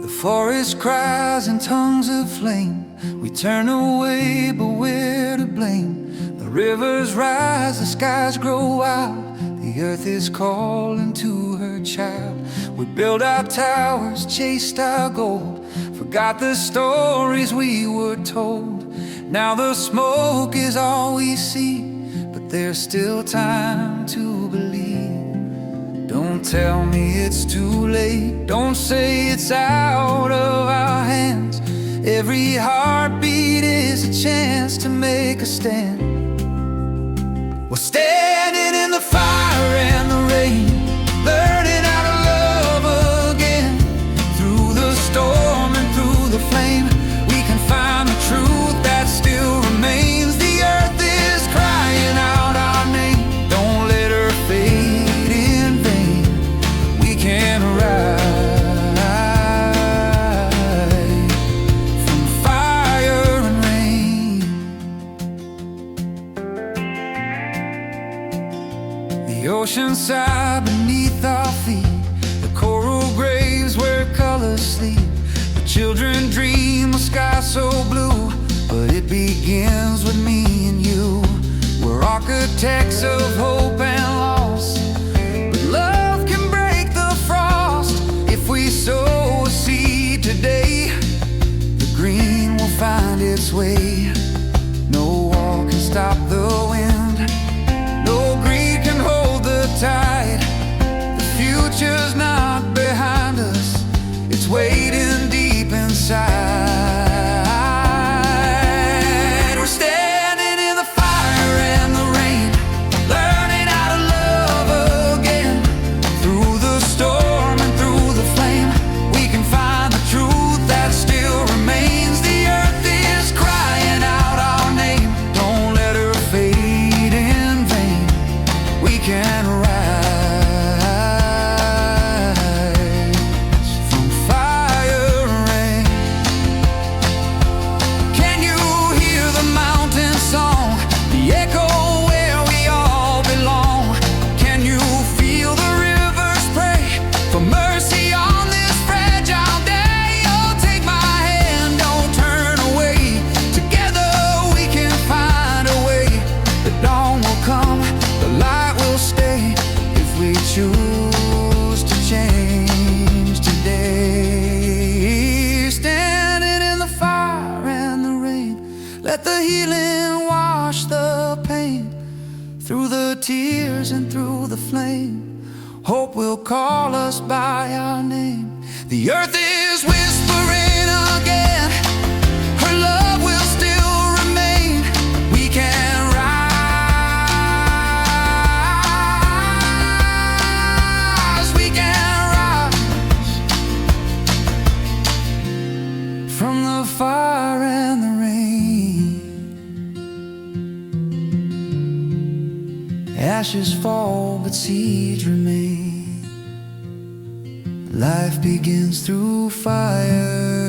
The forest cries in tongues of flame. We turn away, but we're to blame. The rivers rise, the skies grow wild. The earth is calling to her child. We built our towers, chased our gold, forgot the stories we were told. Now the smoke is all we see, but there's still time to believe. Don't tell me it's too late, don't say it's out of our hands. Every heartbeat is a chance to make a stand. We're standing in the fire and the rain, learning how to love again. Through the storm and through the flame, we can find the truth that still remains. The earth is crying out our name. Don't let her fade in vain. We can rise from fire and rain. The ocean sigh beneath our feet, the coral graves where colors sleep. The children dream a sky so blue, but it begins with me and you. We're architects of hope and loss, but love can break the frost. If we sow a seed today, the green will find its way. No wall can stop the wind, no greed can hold the tide. The future's not behind us, it's waiting deep inside. We're standing in the fire and the rain, learning how to love again. Through the storm and through the flame, we can find the truth that still remains. The earth is crying out our name. Don't let her fade in vain. We can rise from fire and rain. Can you hear the mountain song, the echo where we all belong? Can you feel the rivers pray for mercy on this fragile day? Oh, take my hand, don't turn away. Together we can find a way. The dawn will come, the light will stay, if we choose to change today. Standing in the fire and the rain, let the healing wash the pain. Through the tears and through the flame, hope will call us by our name. The earth is whispering again, her love will still remain. We can rise, we can rise from the fire and the rain. Ashes fall, but seeds remain. Life begins through fire